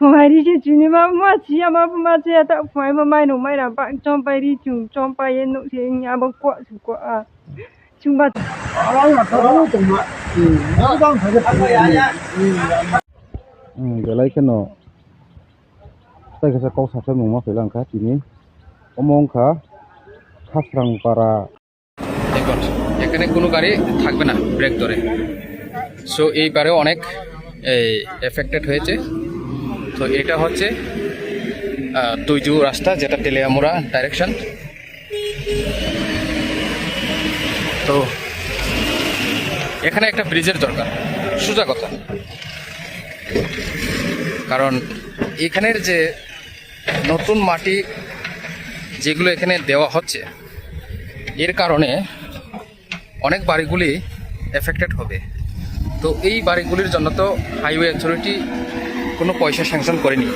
Mai đi chơi chuyến mà chỉ mà chơi ta phải mà mai nụ mai là bạn trong bay đi chung trong bay yên nụ thì nhà bằng quạ chủ quạ chung ba cái lấy cái nó tay cái câu sạch cho mình mà phải làm cái gì nhỉ omong khá খাসরাং পাড়া দেখুন এখানে কোনো গাড়ি থাকবে না break ধরে so এই পারেও অনেক এফেক্টেড হয়েছে তো এটা হচ্ছে তুইজু রাস্তা যেটা তেলিয়ামুড়া ডাইরেকশন তো এখানে একটা ব্রিজের দরকার সোজা কথা কারণ এখানের যে নতুন মাটি যেগুলো এখানে দেওয়া হচ্ছে এর কারণে অনেক বাড়িগুলি এফেক্টেড হবে তো এই বাড়িগুলির জন্য তো হাইওয়ে অথরিটি কোনো পয়সা স্যাংশন করেনি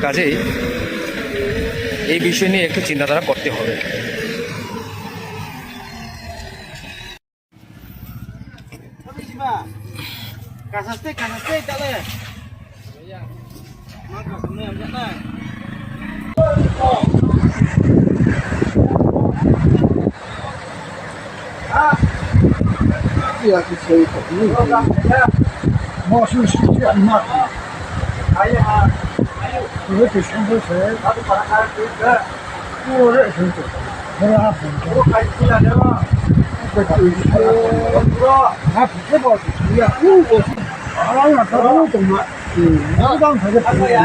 কাজেই এই বিষয় নিয়ে একটু চিন্তাধারা করতে হবে这个是谁的？毛是谁的？妈的！哎呀，这个是全部谁？我认识的，我俩分的。我开始了，对吧？这个是他不是包是谁呀？我是，俺俩他都懂了。我当他的朋友。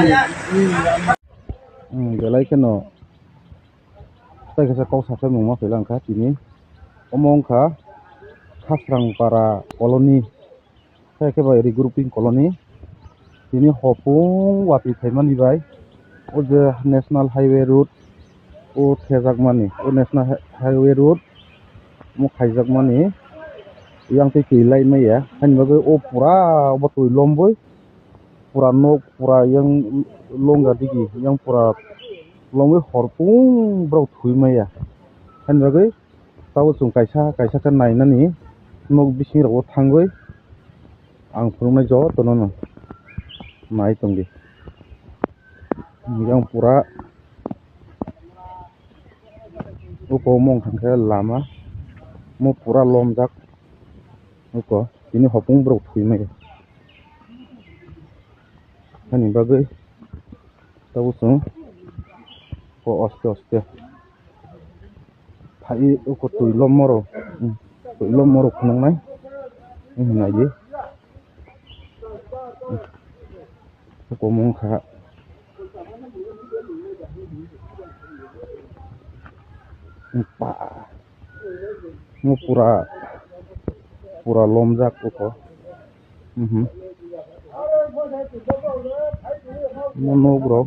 cái lấy cái nó tay cái câu sạch cho mình mà phải làm cái gì nhỉ omong khá খাসরাং পাড়া কলোনি একেবারে রিগ্রুপিং কলোনি তিনি হপুং ওয়াপি থাইমানি বাই ও যে ন্যাশনাল হাইওয়ে রুট ও থেজাকমানি ও ন্যাশনাল হাইওয়ে রুট মু খাইজাকমানি yang te kilai mai ya han bagai o pura batui lomboi pura nok pura yang longga digi yang pura lomboi horpung brau thui mai ya han bagai tahu chung kaisa kan nainani nok bising rawo thangoi ang phurungnai jo tonono nai tongdi yang pura uko mong thangke lama mo pura lomjak uko ini hopung bro thui mai hani bagai tahu chung ko oste phai uko tui lomoro tui lomoro khunang nai nai ji ko mong kha pa mo pura lomjak uko no bro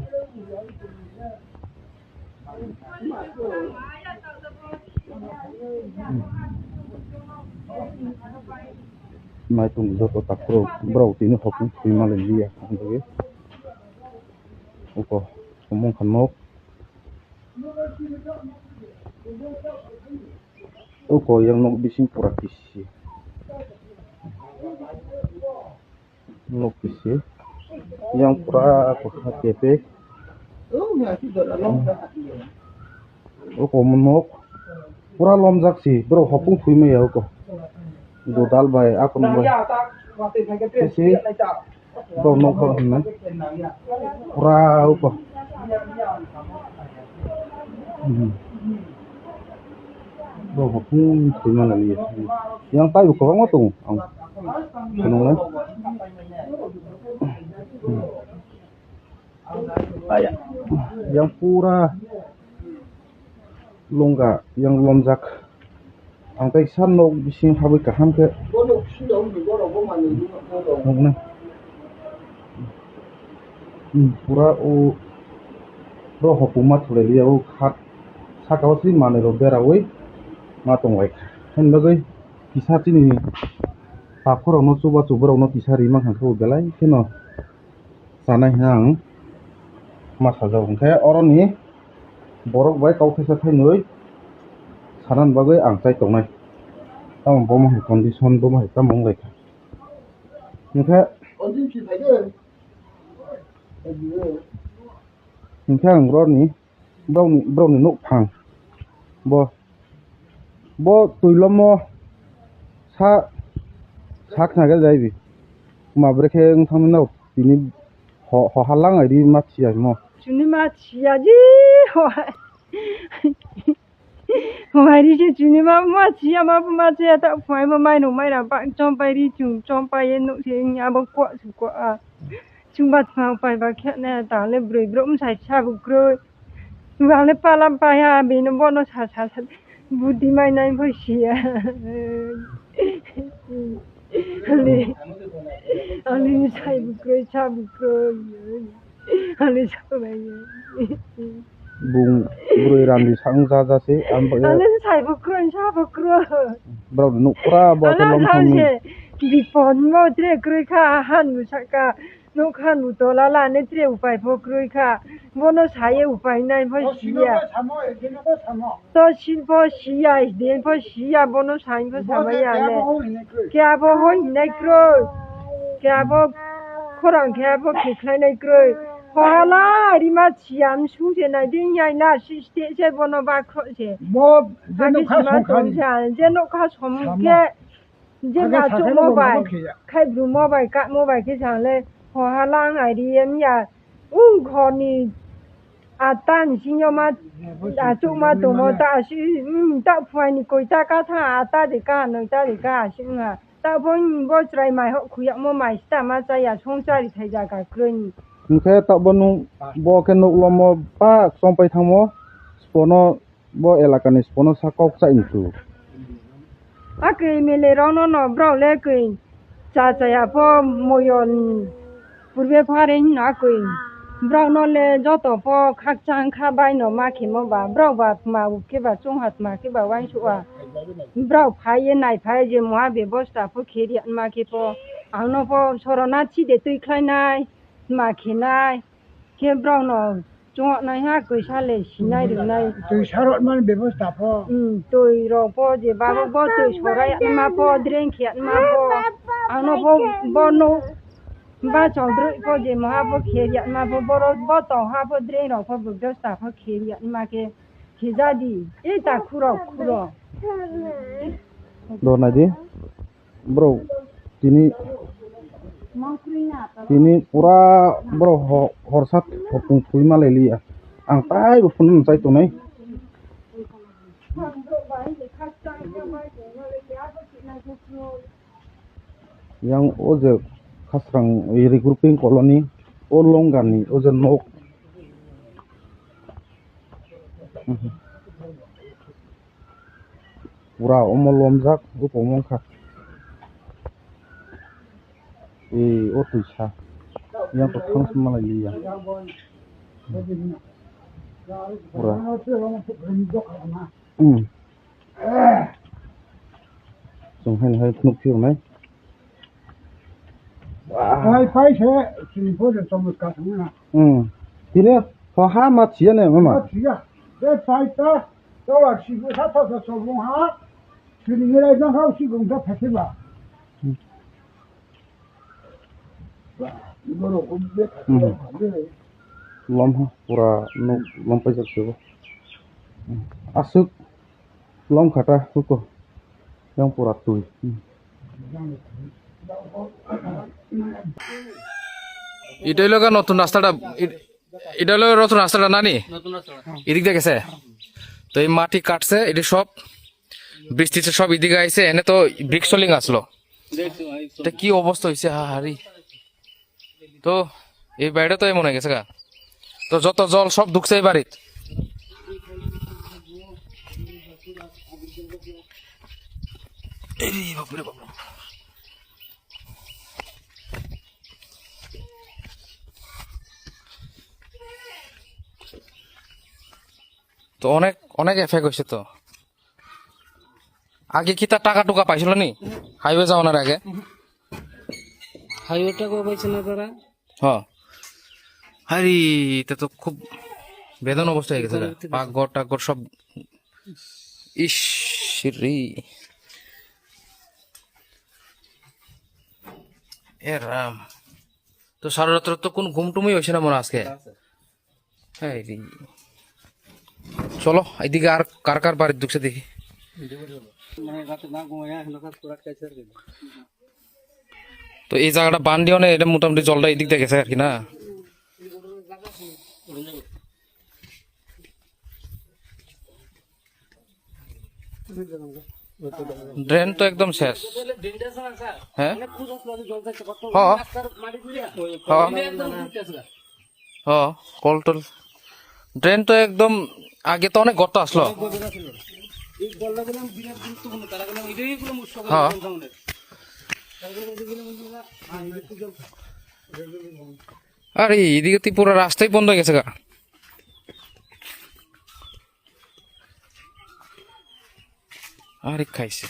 mai tung joto takro bro tini hopung thui malen dia angge uko omong khanok uko yang nok bising pura kisi nok kisi yang pura aku hatepe uko monok pura lomjak si bro hopung thui mai ya uko dodal bai akon bai kisi bro nok han pura uko bro hopung thui mana li yang tai uko bang watung ang kunong ayah yang pura longga yang lomjak ang tai san nok bising habai kaham ke nokna pura o ro hopuma thule li o khat sakawsi mane ro berawoi ma tongwai han bagai kisa tini pakhoro no chuba chubrau no kisari mang hangkho belai keno sanai hang ma sajau hangke oroni borok bai kaukesa thainoi sanan bagai ang chai tongnai tamang bomah condition bomah tamang lekha hangke Nkhang bro ni nuk phang bo tui lomo sa khna ga jai bi ma bre khe thang nau tini ho halang ai di ma chia mo chuni ma chia ji hoài đi chứ chuni ma chia ma bu ma chia ta phải ma mai no mai ra ba chom pai đi chung chom pai yen no se nya ba kwa su kwa chung ba phang pai ba khe na ta le broi brom sai cha bu kroi vào le pa lam pa ya bi no bo no sa bu di mai nai bo chia ali sai bu kroi cha bu kroi ali cha ba ye bung broi ram di sang za se am ba ali sai bu kroi cha bu kroi bro ni nuk pra bo ta lom thang ni đi phone mo tre kroi kha han mu sa ka no khan mu to la ne tre upai pho kroi kha mo no sai ye upai nai pho sia to sin pho sia den pho sia bo no sai pho sa ma ya le kya bo ho nai kroi kya bo khorang kya bo ki khlai nai kroi hala ri ma chiam su je nai din yai na si ste se bo no ba kho je je no kha som ke je na chu mobile khai bru mobile ka mobile ke sang le ho halang ai di em ya kho ni a tan sin yo ma a chu ma to mo ta si ta phai ni koi ta ka tha a ta de ka no ta de ka sin ha ta bon bo trai mai ho khu ya mo mai sta ma cha ya chong cha ri thai ja ka kroi ni nkhe ta bonu bo ke nuk lomo pa som pai thang mo spono bo elaka ni spono sa kok sa intu a ke me le ro no bro le ke cha ya po mo yon purbe phare na ko bro no le jo to po khak chang kha bai no ma ke mo ba bro ba ma u ke ba chung hat ma ke ba wan chu a bro phai ye nai phai je mo ha be bosta po ke ri ma ke po ang no po sorona chi de tui khlai nai ma ke nai ke bro no chung nai ha ko sa le si nai ru nai তুই সারত মানে ব্যবস্থা প tôi rồi po je ba bo tôi sorai an ma po dren khi an ma po an no po bo no ba chong dre po je ma po kheri an ma po bo to ha po dren ro po bu do sta po kheri an ma ke khi ja di e ta khu ro do na di bro tini pura bro horsat hopung pui ma le li ang tai bu phun sai to nai yang oje khasrang regrouping colony o longani oje nok pura omolom jak upomong kha o tuisa yang to thang sma lai li ya pura song hai nuk phiu mai ফাই ফাই সে চিনি পড়ে চমৎকার না tini ho ha ma chia ne mama 是啊，这菜的到了西部，他到了手工哈，去你来正好西工他拍去吧。lom ha pura nuk lom pa jak se asuk lom khata ko yang pura tui এটা হলো নতুন রাস্তাটা এটা হলো নতুন রাস্তাটা নানি এদিক দিয়ে গেছে তো এই মাটি কাটছে এটা সব বৃষ্টিতে সব এদিকে আইছে এনে তো ব্রিক সোলিং আসলো এটা কি অবস্থা হয়েছে হারি তো এই বাড়িটা তো এমন হয়ে গেছে গা তো যত জল সব ঢুকছে এই বাড়িতে তো অনেক অনেক এফেক্ট হয়েছে তো আগে কি তার টাকা টুকা পাইছিল নি হাইওয়ে যাওয়ানোর আগে হাইওয়ে টাকা পাইছে না তারা হ্যাঁ হারি এটা তো খুব বেদন অবস্থা হয়ে গেছে পাকঘর টাকঘর সব ইস রে এ রাম তো সারা রাত্র তো কোন ঘুমটুমই হয়েছে না মনে হয় আজকে। হ্যাঁ রে। চলো এদিকে আর কার কার বাড়ির ঢুকছে দেখি। তো এই জায়গাটা বান দিও না, এটা মোটামুটি জলটা এদিক দিয়ে গেছে আর কি না। ড্রেন তো একদম শেষ। হ্যাঁ কল টল ড্রেন তো একদম আগে তো অনেক গর্ত আসলো। হ্যাঁ আরে এদিকে তুই পুরো রাস্তাই বন্ধ হয়ে গেছে গা। আরে খাইছে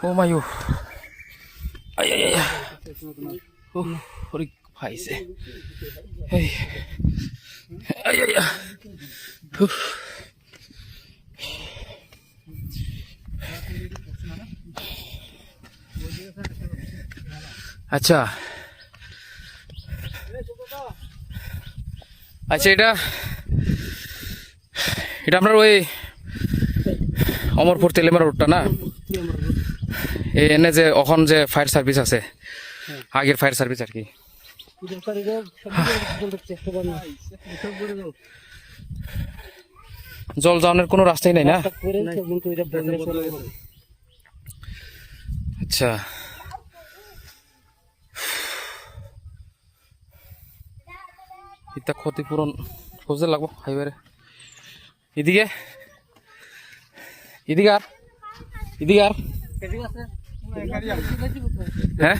ও মায়ু আই আই আই ও ওরে খাইছে এই আই আই আই আচ্ছা আচ্ছা এটা এটা আপনার ওই অমরপুর তেলেমারা রোডটা না? এনে যে এখন যে ফায়ার সার্ভিস আছে, আগের ফায়ার সার্ভিস আর কি। জল যাওয়ানোর কোনো রাস্তাই নাই না? আচ্ছা এটা ক্ষতিপূরণ খুঁজতে লাগবো হাইওয়ে। এদিকে এদিকে আর এদিকে আর হ্যাঁ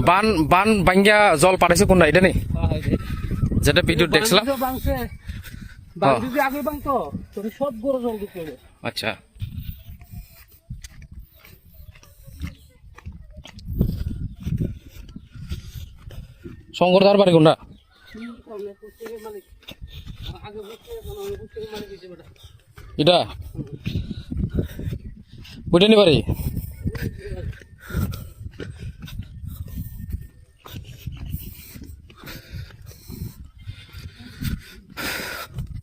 বান বান ভাঙ্গিয়া জল পাঠাইছে কোনটা এটা নেই যেটা ভিডিও দেখছিলাম। আচ্ছা শঙ্করদার বাড়ি কোনটা? এটা বুঝে নি পারি।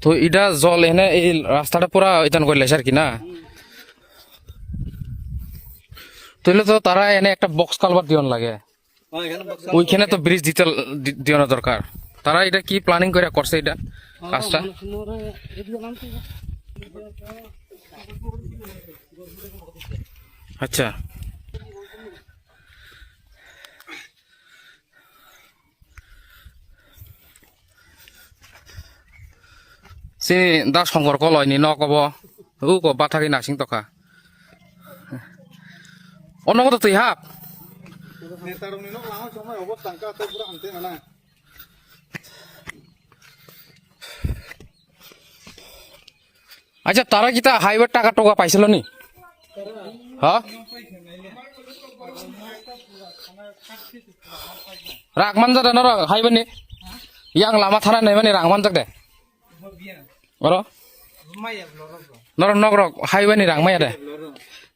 তো এটা জল এনে এই রাস্তাটা পুরা ইতান করলে আর কি না? তাহলে তো তারা এনে একটা বক্স কালভার দিওন লাগে, ওইখানে তো ব্রিজ দিওনা দরকার। তারা এটা কি প্ল্যানিং করে করছে এটা কাজটা? আচ্ছা সে দা শঙ্কর কলয়নি ন কব ও ক বা থাকি নাসিং তকা অন্য তুই হাপ আচ্ছা তারা কি তা হাইওয়ে টাকা টোকা পাইছিল নি? হ্যাঁ রাগমান যাদা নর হাইওয়ে নি ইয়াং লামা থানা নাই মানে রাগমান যাক দে অর নর নগর হাইওয়ে নি রাগমায়া দে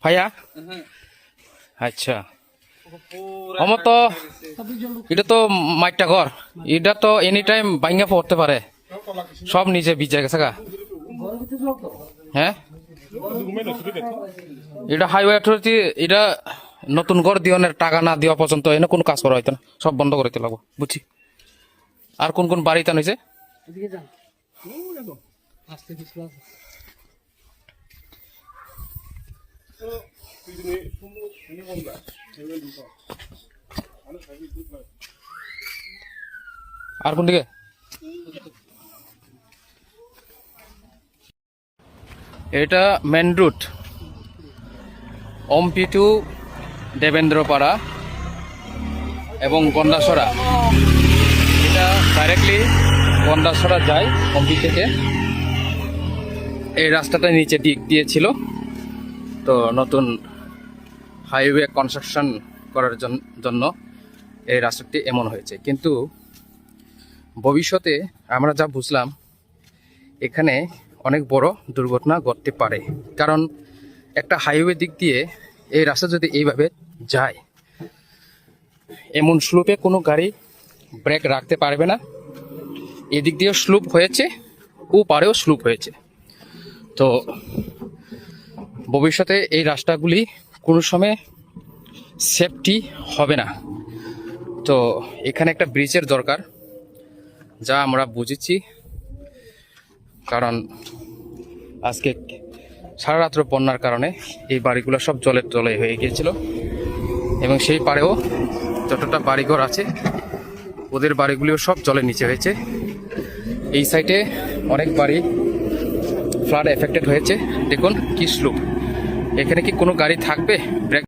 ভাইয়া। আচ্ছা আমার তো এটা তো মাইটটা ঘর, এটা তো এনি টাইম ভাঙ্গা পড়তে পারে, সব নিচে ভিজে গেছে গা। হ্যাঁ এটা হাইওয়ে অথরিটি এটা নতুন ঘর দিওনের টাকা না দেওয়া পর্যন্ত এনে কোনো কাজ করা হইতো না, সব বন্ধ করতে লাগবো বুঝছি। আর কোন কোন বাড়িতে হয়েছে? আর কোন দিকে? এটা মেন রুট অম্পি টু দেবেন্দ্রপাড়া এবং গন্ডাছড়া। এটা ডাইরেক্টলি গন্ডাছড়া যায় অম্পি থেকে। এই রাস্তাটা নিচে দিক দিয়েছিল, তো নতুন হাইওয়ে কনস্ট্রাকশন করার জন্য এই রাস্তাটি এমন হয়েছে। কিন্তু ভবিষ্যতে আমরা যা বুঝলাম এখানে অনেক বড় দুর্ঘটনা ঘটতে পারে। কারণ একটা হাইওয়ে দিক দিয়ে এই রাস্তা যদি এইভাবে যায়, এমন স্লুপে কোনো গাড়ি ব্রেক রাখতে পারবে না। এদিক দিয়েও স্লুপ হয়েছে, ও পারেও স্লুপ হয়েছে। তো ভবিষ্যতে এই রাস্তাগুলি কোনো সময় সেফটি হবে না। তো এখানে একটা ব্রিজের দরকার, যা আমরা বুঝেছি। কারণ আজকে সারা রাত্র বন্যার কারণে এই বাড়িগুলো সব জলের তলে হয়ে গিয়েছিল, এবং সেই পাড়েও যতটা বাড়িঘর আছে ওদের বাড়িগুলিও সব জলের নিচে হয়েছে। এই সাইডে অনেক বাড়ি ফ্লাড এফেক্টেড হয়েছে। দেখুন কি স্লুপ, এখানে কি কোনো গাড়ি থাকবে? ব্রেক